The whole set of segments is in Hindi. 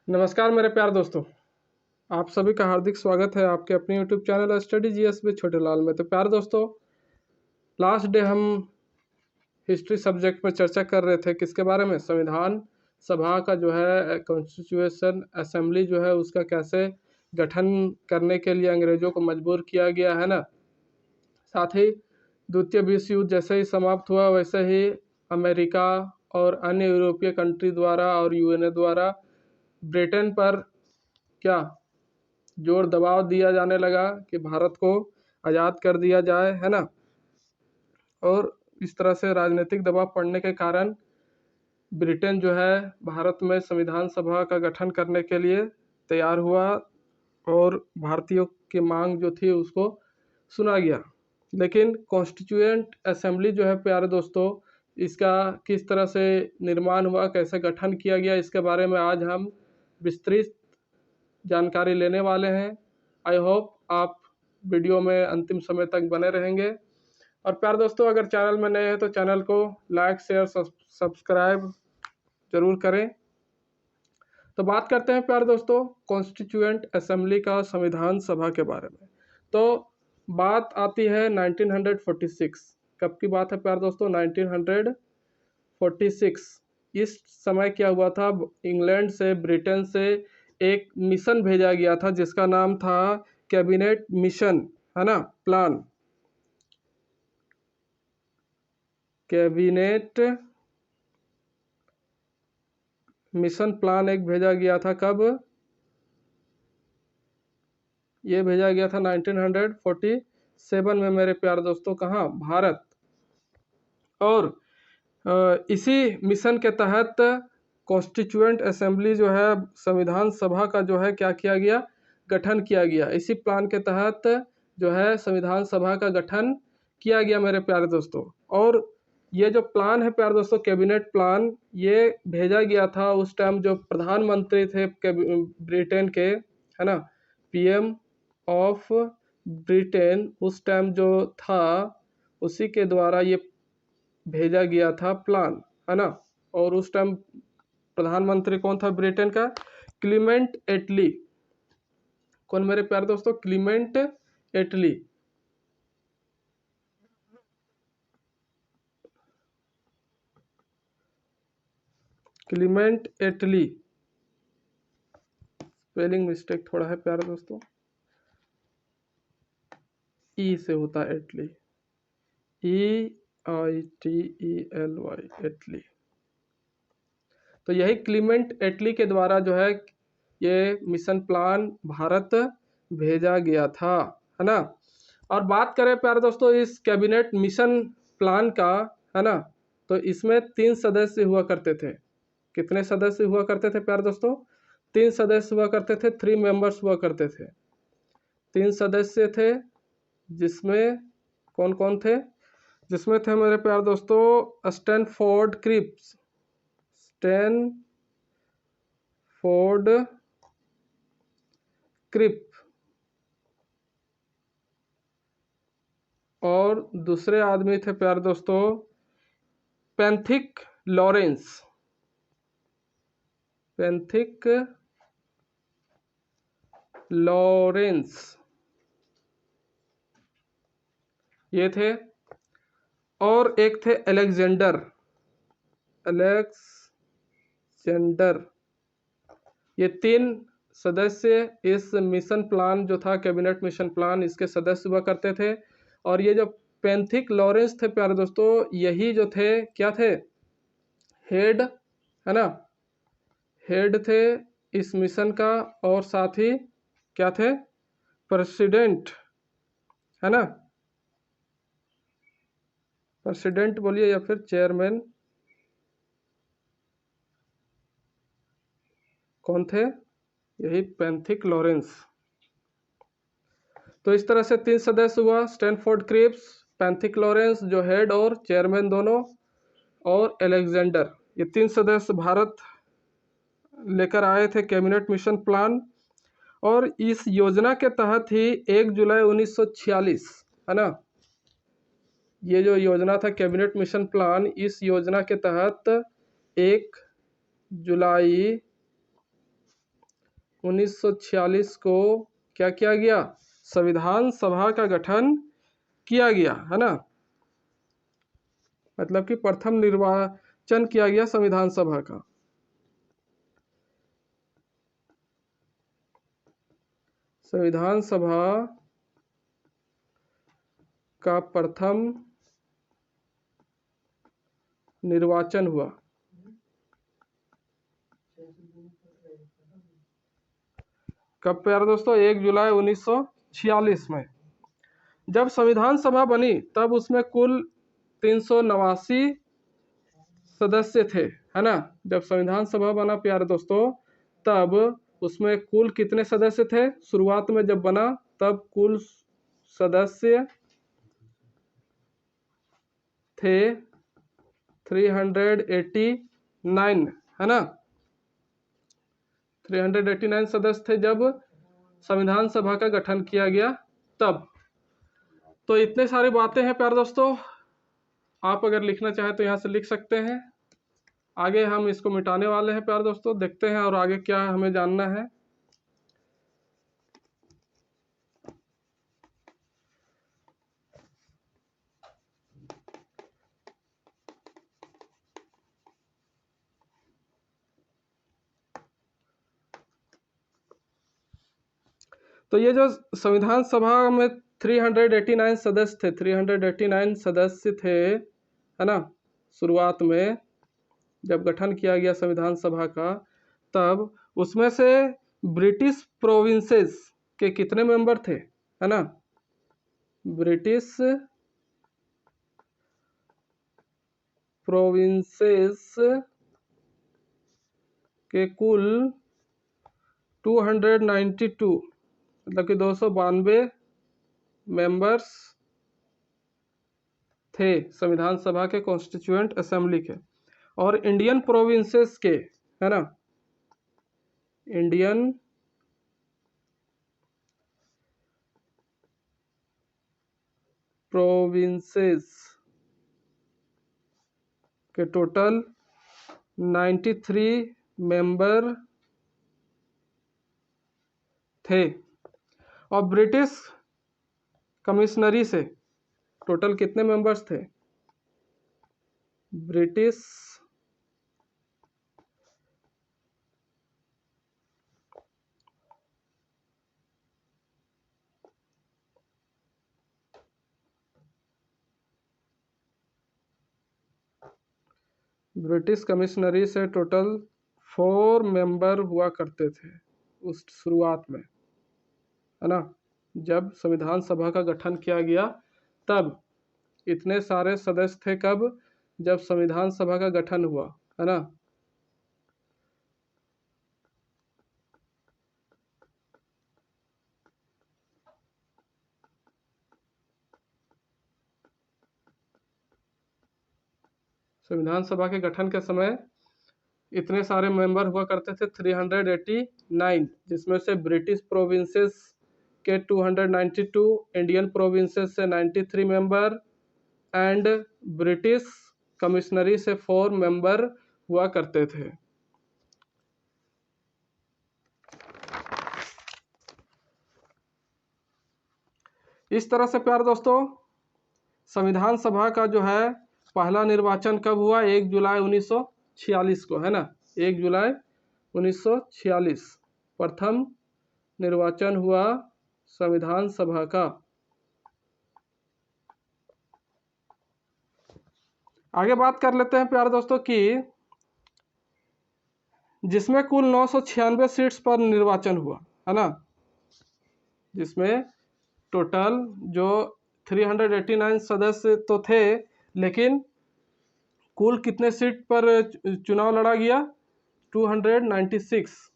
नमस्कार मेरे प्यारे दोस्तों। आप सभी का हार्दिक स्वागत है आपके अपने YouTube channel study GS with छोटे लाल में। तो प्यारे दोस्तों, लास्ट डे हम हिस्ट्री सब्जेक्ट में चर्चा कर रहे थे किसके बारे में, संविधान सभा का जो है कॉन्स्टिट्यूशन असेंबली जो है उसका कैसे गठन करने के लिए अंग्रेजों को मजबूर किया गया है ना। साथ ही द्वितीय विश्व युद्ध जैसे ही समाप्त हुआ वैसे ही अमेरिका और अन्य यूरोपीय कंट्री द्वारा और यूएनए द्वारा ब्रिटेन पर क्या जोर दबाव दिया जाने लगा कि भारत को आज़ाद कर दिया जाए, है ना। और इस तरह से राजनीतिक दबाव पड़ने के कारण ब्रिटेन जो है भारत में संविधान सभा का गठन करने के लिए तैयार हुआ और भारतीयों की मांग जो थी उसको सुना गया। लेकिन कॉन्स्टिट्यूएंट असेंबली जो है प्यारे दोस्तों, इसका किस तरह से निर्माण हुआ, कैसे गठन किया गया, इसके बारे में आज हम विस्तृत जानकारी लेने वाले हैं। आई होप आप वीडियो में अंतिम समय तक बने रहेंगे। और प्यारे दोस्तों, अगर चैनल में नए हैं तो चैनल को लाइक शेयर सब्सक्राइब जरूर करें। तो बात करते हैं प्यारे दोस्तों कॉन्स्टिट्यूएंट असेंबली का, संविधान सभा के बारे में। तो बात आती है 1946। कब की बात है प्यारे दोस्तों? 1946। इस समय क्या हुआ था, इंग्लैंड से ब्रिटेन से एक मिशन भेजा गया था जिसका नाम था कैबिनेट मिशन, है ना, प्लान, कैबिनेट मिशन प्लान एक भेजा गया था। कब ये भेजा गया था? 1947 में मेरे प्यारे दोस्तों। कहाँ? भारत। और इसी मिशन के तहत कॉन्स्टिट्यूएंट असेंबली जो है संविधान सभा का जो है क्या किया गया, गठन किया गया। इसी प्लान के तहत जो है संविधान सभा का गठन किया गया मेरे प्यारे दोस्तों। और ये जो प्लान है प्यारे दोस्तों, कैबिनेट प्लान, ये भेजा गया था उस टाइम जो प्रधानमंत्री थे ब्रिटेन के, है ना, पीएम ऑफ ब्रिटेन उस टाइम जो था, उसी के द्वारा ये भेजा गया था प्लान, है ना। और उस टाइम प्रधानमंत्री कौन था ब्रिटेन का? क्लीमेंट एटली। कौन मेरे प्यारे दोस्तों? क्लीमेंट एटली। क्लीमेंट एटली, स्पेलिंग मिस्टेक थोड़ा है प्यारे दोस्तों, ई से होता है एटली, EITELY, एटली। तो यही क्लीमेंट एटली के द्वारा जो है ये मिशन प्लान भारत भेजा गया था, है ना। और बात करें प्यारे दोस्तों इस कैबिनेट मिशन प्लान का, है ना, तो इसमें 3 सदस्य हुआ करते थे। कितने सदस्य हुआ करते थे प्यारे दोस्तों? 3 सदस्य हुआ करते थे, 3 मेंबर्स हुआ करते थे। 3 सदस्य थे, जिसमें कौन कौन थे? जिसमें थे मेरे प्यारे दोस्तों स्टैनफोर्ड क्रिप्स, स्टैनफोर्ड क्रिप, और दूसरे आदमी थे प्यारे दोस्तों पेंथिक लॉरेंस, पेंथिक लॉरेंस ये थे। और एक थे अलेक्जेंडर, अलेक्जेंडर। ये 3 सदस्य इस मिशन प्लान जो था कैबिनेट मिशन प्लान, इसके सदस्य हुआ करते थे। और ये जो पेंथिक लॉरेंस थे प्यारे दोस्तों, यही जो थे क्या थे? हेड, है ना, हेड थे इस मिशन का। और साथ ही क्या थे? प्रेसिडेंट, है ना, प्रेसिडेंट बोलिए या फिर चेयरमैन, कौन थे? यही पेंथिक लॉरेंस। तो इस तरह से 3 सदस्य हुआ, स्टैनफोर्ड क्रिप्स, पेंथिक लॉरेंस जो हेड और चेयरमैन दोनों, और अलेक्जेंडर। ये 3 सदस्य भारत लेकर आए थे कैबिनेट मिशन प्लान। और इस योजना के तहत ही 1 जुलाई 1946, है ना, ये जो योजना था कैबिनेट मिशन प्लान, इस योजना के तहत 1 जुलाई 1946 को क्या किया गया? संविधान सभा का गठन किया गया, है ना। मतलब कि प्रथम निर्वाचन किया गया संविधान सभा का। संविधान सभा का प्रथम निर्वाचन हुआ। कब प्यारे दोस्तों? 1 जुलाई 1946 में। जब संविधान सभा बनी तब उसमें कुल 389 सदस्य थे, है ना। जब संविधान सभा बना प्यारे दोस्तों तब उसमें कुल कितने सदस्य थे? शुरुआत में जब बना तब कुल सदस्य थे 389, है ना। 389 सदस्य थे जब संविधान सभा का गठन किया गया तब। तो इतने सारी बातें हैं प्यारे दोस्तों, आप अगर लिखना चाहें तो यहाँ से लिख सकते हैं। आगे हम इसको मिटाने वाले हैं प्यारे दोस्तों, देखते हैं और आगे क्या हमें जानना है। तो ये जो संविधान सभा में 389 सदस्य थे, 389 सदस्य थे, है ना। शुरुआत में जब गठन किया गया संविधान सभा का तब उसमें से ब्रिटिश प्रोविंसेस के कितने मेंबर थे, है ना। ब्रिटिश प्रोविंसेस के कुल 292 मतलब कि 292 मेंबर्स थे संविधान सभा के, कॉन्स्टिट्यूएंट असेंबली के। और इंडियन प्रोविंसेस के, है ना, इंडियन प्रोविंसेस के टोटल 93 मेंबर थे। और ब्रिटिश कमिश्नरी से टोटल कितने मेंबर्स थे? ब्रिटिश कमिश्नरी से टोटल 4 मेंबर हुआ करते थे उस शुरुआत में, है ना। जब संविधान सभा का गठन किया गया तब इतने सारे सदस्य थे। कब? जब संविधान सभा का गठन हुआ, है ना। संविधान सभा के गठन के समय इतने सारे मेंबर हुआ करते थे 389, जिसमें से ब्रिटिश प्रोविंसेस के 292, इंडियन प्रोविंसेस से 93 मेंबर एंड ब्रिटिश कमिश्नरी से 4 मेंबर हुआ करते थे। इस तरह से प्यारे दोस्तों संविधान सभा का जो है पहला निर्वाचन कब हुआ? 1 जुलाई 1946 को, है ना। 1 जुलाई 1946 प्रथम निर्वाचन हुआ संविधान सभा का। आगे बात कर लेते हैं प्यारे दोस्तों कि जिसमें कुल 996 सीट्स पर निर्वाचन हुआ, है ना। जिसमें टोटल जो 389 सदस्य तो थे, लेकिन कुल कितने सीट पर चुनाव लड़ा गया? 296।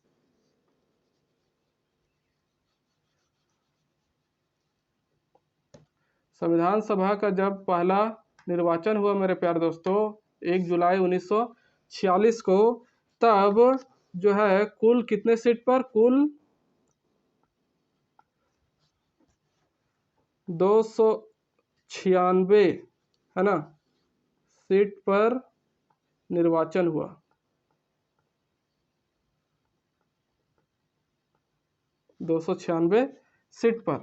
संविधान सभा का जब पहला निर्वाचन हुआ मेरे प्यारे दोस्तों 1 जुलाई 1946 को, तब जो है कुल कितने सीट पर? कुल 296, है ना, सीट पर निर्वाचन हुआ। 296 सीट पर।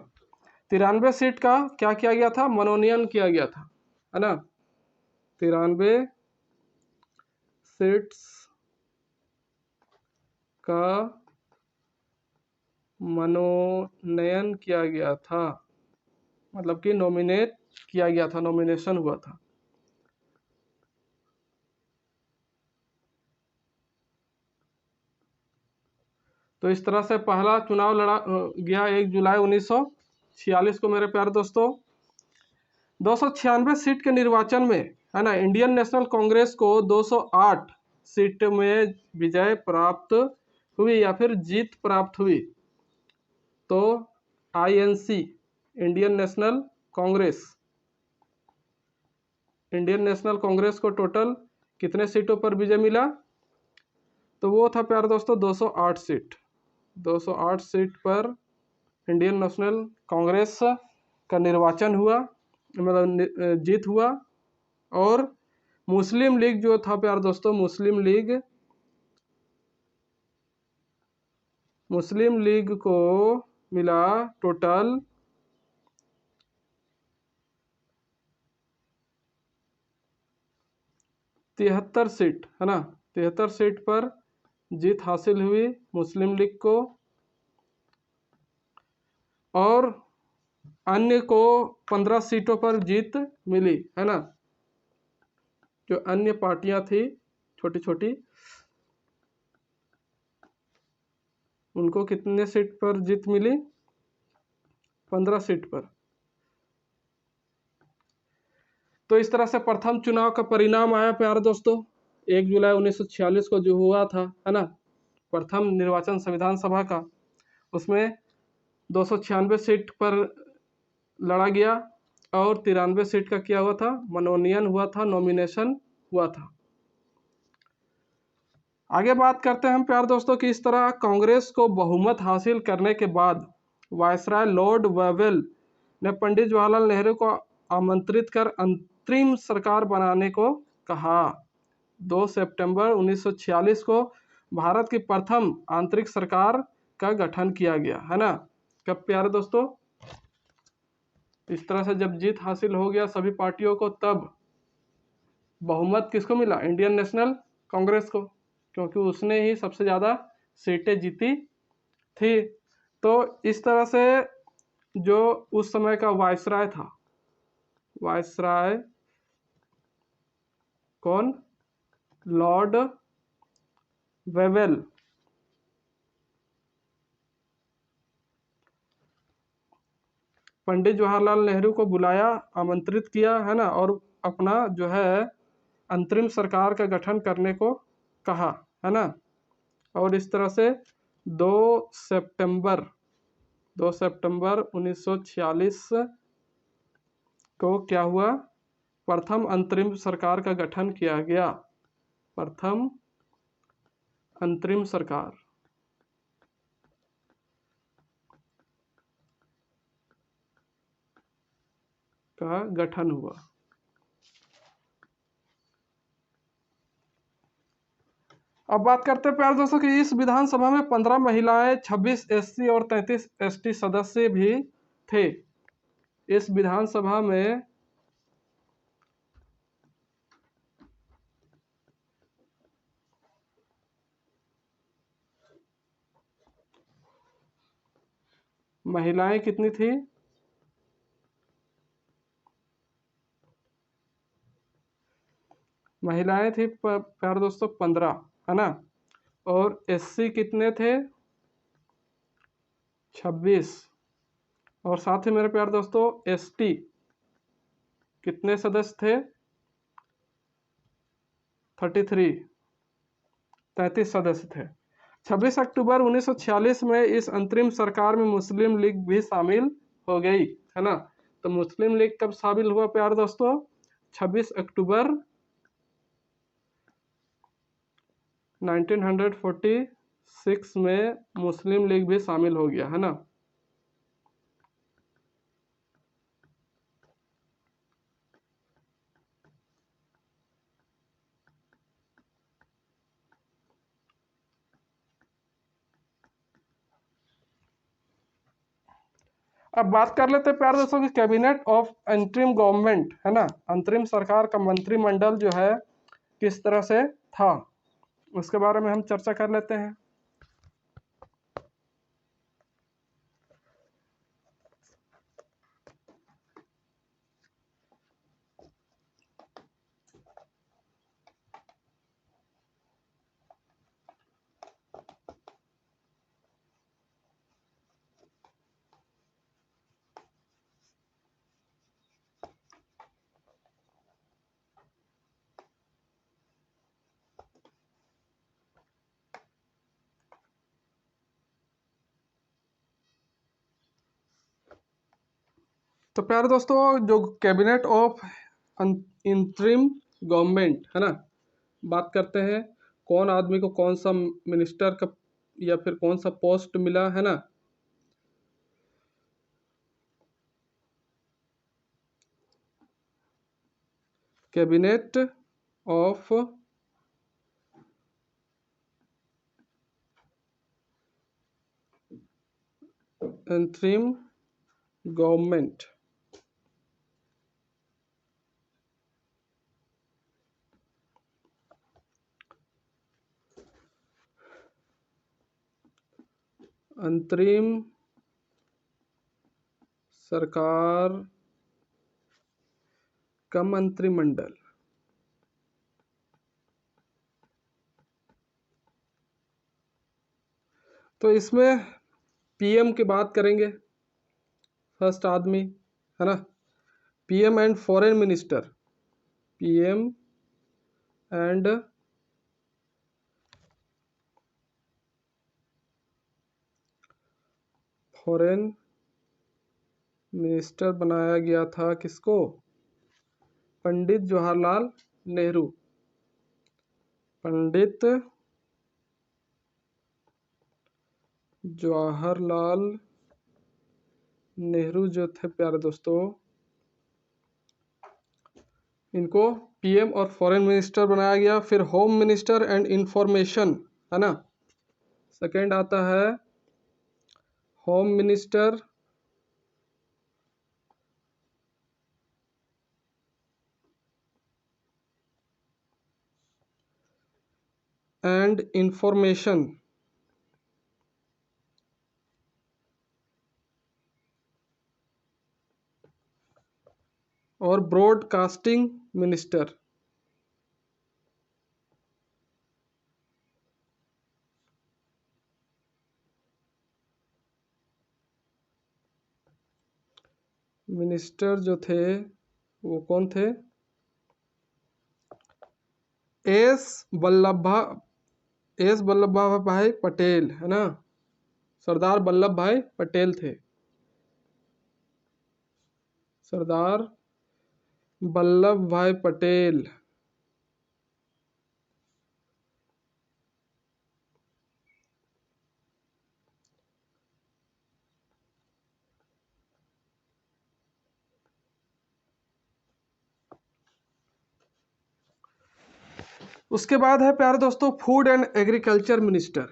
93 सीट का क्या किया गया था, मनोनयन किया गया था, है ना। 93 सीट्स का मनोनयन किया गया था, मतलब कि नॉमिनेट किया गया था, नॉमिनेशन हुआ था। तो इस तरह से पहला चुनाव लड़ा गया 1 जुलाई 1946 को मेरे प्यारे दोस्तों। 296 सीट के निर्वाचन में, है ना, इंडियन नेशनल कांग्रेस को 208 सीट में विजय प्राप्त हुई या फिर जीत प्राप्त हुई। तो INC, Indian national Congress, Indian national Congress को टोटल कितने सीटों पर विजय मिला, तो वो था प्यारे दोस्तों 208 सीट। 208 सीट पर इंडियन नेशनल कांग्रेस का निर्वाचन हुआ, मतलब जीत हुआ। और मुस्लिम लीग जो था प्यारे दोस्तों, मुस्लिम लीग को मिला टोटल 73 सीट, है ना। 73 सीट पर जीत हासिल हुई मुस्लिम लीग को, और अन्य को 15 सीटों पर जीत मिली, है ना। जो अन्य पार्टियां थी छोटी छोटी, उनको कितने सीट पर जीत मिली, 15 सीट पर। तो इस तरह से प्रथम चुनाव का परिणाम आया प्यारे दोस्तों 1 जुलाई 1946 को जो हुआ था, है ना, प्रथम निर्वाचन संविधान सभा का। उसमें 296 सीट पर लड़ा गया और 93 सीट का क्या हुआ था, मनोनयन हुआ था, नॉमिनेशन हुआ था। आगे बात करते हैं हम प्यारे दोस्तों कि इस तरह कांग्रेस को बहुमत हासिल करने के बाद वायसराय लॉर्ड वेवेल ने पंडित जवाहरलाल नेहरू को आमंत्रित कर अंतरिम सरकार बनाने को कहा। 2 सितंबर 1946 को भारत की प्रथम आंतरिक सरकार का गठन किया गया, है ना। कब प्यारे दोस्तों, इस तरह से जब जीत हासिल हो गया सभी पार्टियों को, तब बहुमत किसको मिला, इंडियन नेशनल कांग्रेस को, क्योंकि उसने ही सबसे ज़्यादा सीटें जीती थी। तो इस तरह से जो उस समय का वायसराय था, वायसराय कौन, लॉर्ड वेवेल, पंडित जवाहरलाल नेहरू को बुलाया, आमंत्रित किया, है ना, और अपना जो है अंतरिम सरकार का गठन करने को कहा, है ना। और इस तरह से 2 सितंबर 1946 को क्या हुआ, प्रथम अंतरिम सरकार का गठन किया गया, प्रथम अंतरिम सरकार का गठन हुआ। अब बात करते हैं प्यारे दोस्तों कि इस विधानसभा में 15 महिलाएं, 26 एससी और 33 एसटी सदस्य भी थे। इस विधानसभा में महिलाएं कितनी थी, महिलाएं थी प्यारे दोस्तों 15, है ना। और एससी कितने थे, 26। और साथ ही मेरे प्यारे दोस्तों एसटी कितने सदस्य थे, 33 सदस्य थे। 26 अक्टूबर 1946 में इस अंतरिम सरकार में मुस्लिम लीग भी शामिल हो गई, है ना। तो मुस्लिम लीग कब शामिल हुआ प्यारे दोस्तों, 26 अक्टूबर 1946 में मुस्लिम लीग भी शामिल हो गया, है ना। अब बात कर लेते हैं प्यारे दोस्तों की कैबिनेट ऑफ अंतरिम गवर्नमेंट, है ना, अंतरिम सरकार का मंत्रिमंडल जो है किस तरह से था, उसके बारे में हम चर्चा कर लेते हैं। तो प्यारे दोस्तों, जो कैबिनेट ऑफ इंटरिम गवर्नमेंट, है ना, बात करते हैं कौन आदमी को कौन सा मिनिस्टर का या फिर कौन सा पोस्ट मिला, है ना। कैबिनेट ऑफ इंटरिम गवर्नमेंट, अंतरिम सरकार का मंत्रिमंडल। तो इसमें पीएम की बात करेंगे, फर्स्ट आदमी, है ना, PM and foreign minister, PM and foreign minister बनाया गया था किसको, पंडित जवाहरलाल नेहरू। पंडित जवाहरलाल नेहरू जो थे प्यारे दोस्तों, इनको पीएम और फॉरेन मिनिस्टर बनाया गया। फिर होम मिनिस्टर एंड इंफॉर्मेशन, है ना, सेकंड आता है होम मिनिस्टर एंड इंफॉर्मेशन, और ब्रॉडकास्टिंग मिनिस्टर। मिनिस्टर जो थे वो कौन थे, एस वल्लभ भाई पटेल, है ना, सरदार वल्लभ भाई पटेल थे, सरदार वल्लभ भाई पटेल। उसके बाद है प्यारे दोस्तों food and agriculture minister.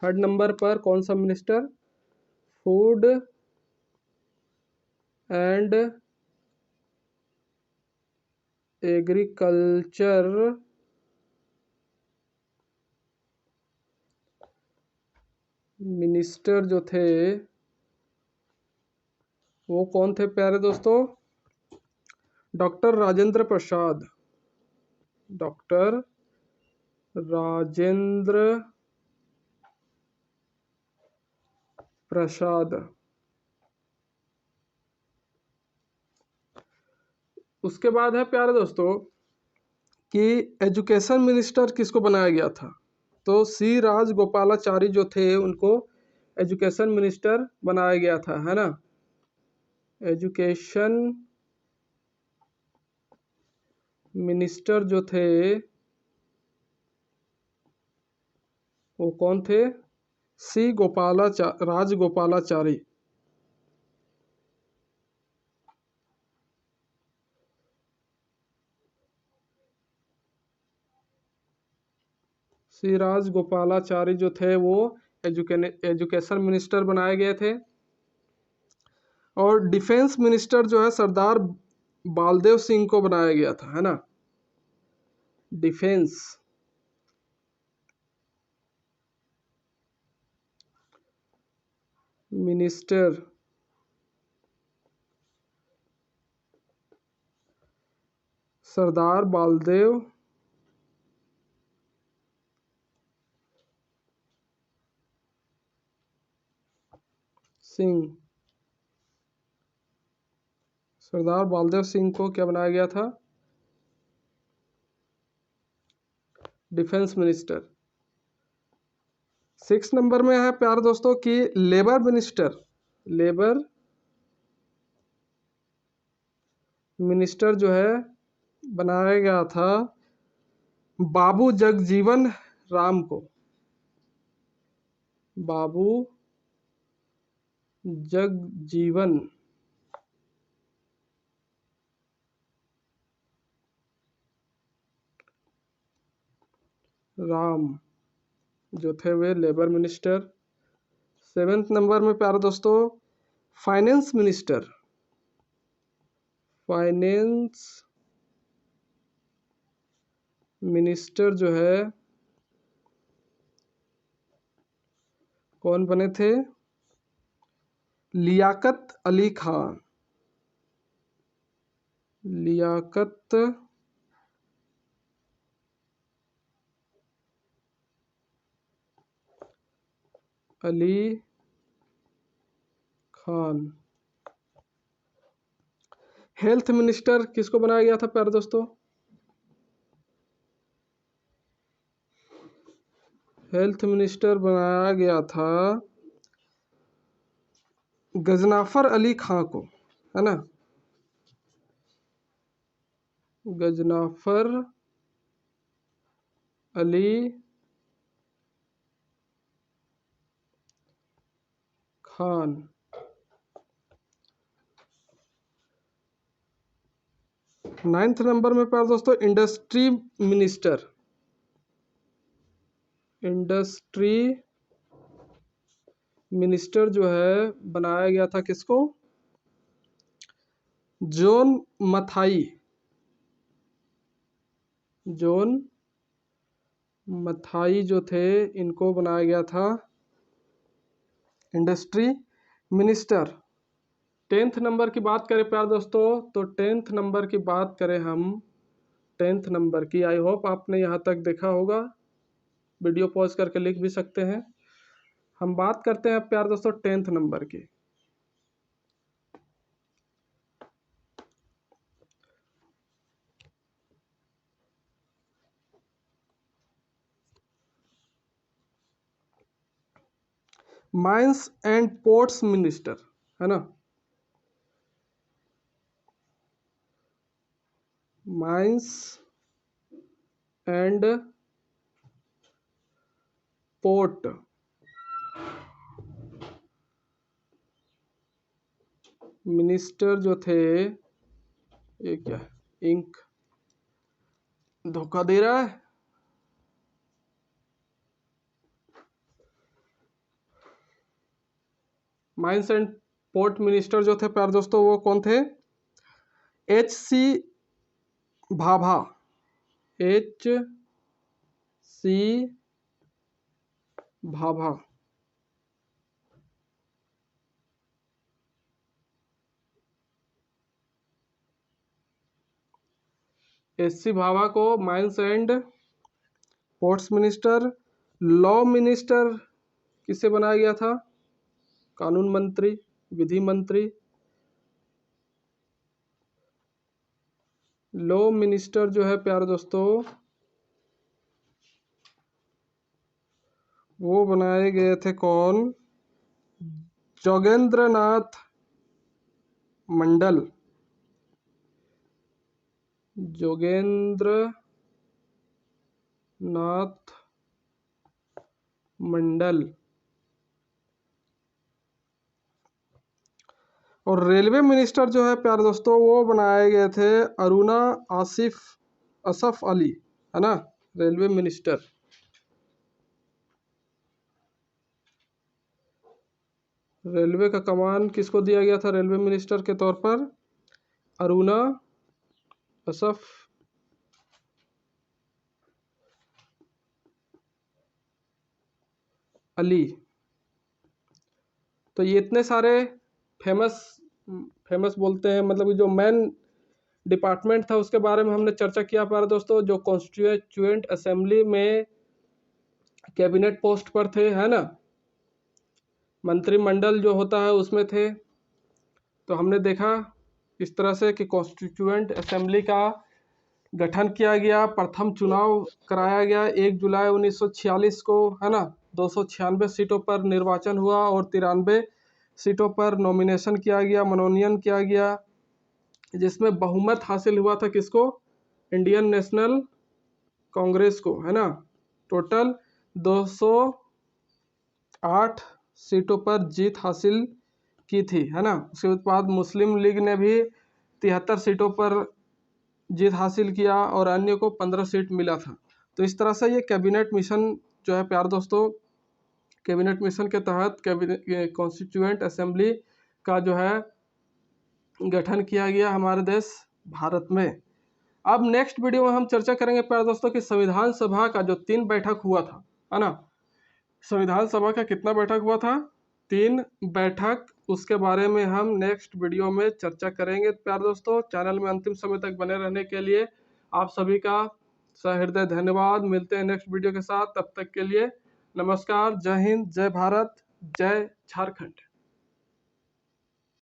Third number पर कौन सा minister, food and agriculture minister जो थे वो कौन थे प्यारे दोस्तों, डॉक्टर राजेंद्र प्रसाद, डॉक्टर राजेंद्र प्रसाद। उसके बाद है प्यारे दोस्तों कि एजुकेशन मिनिस्टर किसको बनाया गया था, तो सी राजगोपालाचारी जो थे उनको एजुकेशन मिनिस्टर बनाया गया था, है ना। एजुकेशन मिनिस्टर जो थे वो कौन थे, सी राजगोपालाचारी। सी राजगोपालाचारी जो थे वो एजुकेशन मिनिस्टर बनाए गए थे। और डिफेंस मिनिस्टर जो है सरदार बालदेव सिंह को बनाया गया था, है ना। डिफेंस मिनिस्टर सरदार बालदेव सिंह, सरदार बालदेव सिंह को क्या बनाया गया था, डिफेंस मिनिस्टर। 6 नंबर में है प्यारे दोस्तों कि लेबर मिनिस्टर, लेबर मिनिस्टर जो है बनाया गया था बाबू जगजीवन राम को, बाबू जगजीवन राम जो थे वे लेबर मिनिस्टर। 7 नंबर में प्यारे दोस्तों फाइनेंस मिनिस्टर, फाइनेंस मिनिस्टर जो है कौन बने थे, लियाकत अली खान, लियाकत अली खान। हेल्थ मिनिस्टर किसको बनाया गया था प्यारे दोस्तों, हेल्थ मिनिस्टर बनाया गया था गजनाफर अली खां को, है ना, गजनाफर अली खान। 9th नंबर में प्यारे दोस्तों इंडस्ट्री मिनिस्टर, इंडस्ट्री मिनिस्टर जो है बनाया गया था किसको, जॉन मथाई, जॉन मथाई जो थे इनको बनाया गया था इंडस्ट्री मिनिस्टर। 10th नंबर की बात करें प्यारे दोस्तों तो 10th नंबर की बात करें हम, 10th नंबर की, आई होप आपने यहाँ तक देखा होगा, वीडियो पॉज करके लिख भी सकते हैं। हम बात करते हैं प्यारे दोस्तों 10th नंबर की। माइंस एंड पोर्ट्स मिनिस्टर, है ना, माइंस एंड पोर्ट मिनिस्टर जो थे, ये क्या इंक धोखा दे रहा है, माइंस एंड पोर्ट मिनिस्टर जो थे प्यारे दोस्तों वो कौन थे, H.C. Bhabha, H.C. Bhabha. H.C. Bhabha को mines and ports minister. Law minister किसे बनाया गया था, कानून मंत्री, विधि मंत्री। लॉ मिनिस्टर जो है प्यारे दोस्तों वो बनाए गए थे कौन, जोगेंद्र नाथ मंडल, जोगेंद्र नाथ मंडल। और रेलवे मिनिस्टर जो है प्यारे दोस्तों वो बनाए गए थे अरुणा आसिफ असफ अली, है ना, रेलवे मिनिस्टर। रेलवे का कमान किसको दिया गया था रेलवे मिनिस्टर के तौर पर? अरुणा असफ अली। तो ये इतने सारे फेमस बोलते हैं, मतलब जो मेन डिपार्टमेंट था उसके बारे में हमने चर्चा किया प्यारे दोस्तों, जो कॉन्स्टिट्यूएंट असेंबली में कैबिनेट पोस्ट पर थे, है ना, मंत्रिमंडल जो होता है उसमें थे। तो हमने देखा इस तरह से कि कॉन्स्टिट्यूएंट असेंबली का गठन किया गया, प्रथम चुनाव कराया गया 1 जुलाई 1946 को, है ना। 296 सीटों पर निर्वाचन हुआ और 93 सीटों पर नॉमिनेशन किया गया, मनोनयन किया गया, जिसमें बहुमत हासिल हुआ था किसको? इंडियन नेशनल कांग्रेस को, है ना। टोटल 208 सीटों पर जीत हासिल की थी, है ना। उसके बाद मुस्लिम लीग ने भी 73 सीटों पर जीत हासिल किया और अन्य को 15 सीट मिला था। तो इस तरह से ये कैबिनेट मिशन जो है प्यारे दोस्तों, कैबिनेट मिशन के तहत कॉन्स्टिट्यूएंट असेंबली का जो है गठन किया गया हमारे देश भारत में। अब नेक्स्ट वीडियो में हम चर्चा करेंगे प्यारे दोस्तों कि संविधान सभा का जो 3 बैठक हुआ था, है ना, संविधान सभा का कितना बैठक हुआ था? 3 बैठक। उसके बारे में हम नेक्स्ट वीडियो में चर्चा करेंगे प्यारे दोस्तों। चैनल में अंतिम समय तक बने रहने के लिए आप सभी का सहृदय धन्यवाद। मिलते हैं नेक्स्ट वीडियो के साथ, तब तक के लिए नमस्कार, जय हिंद, जय भारत, जय झारखंड।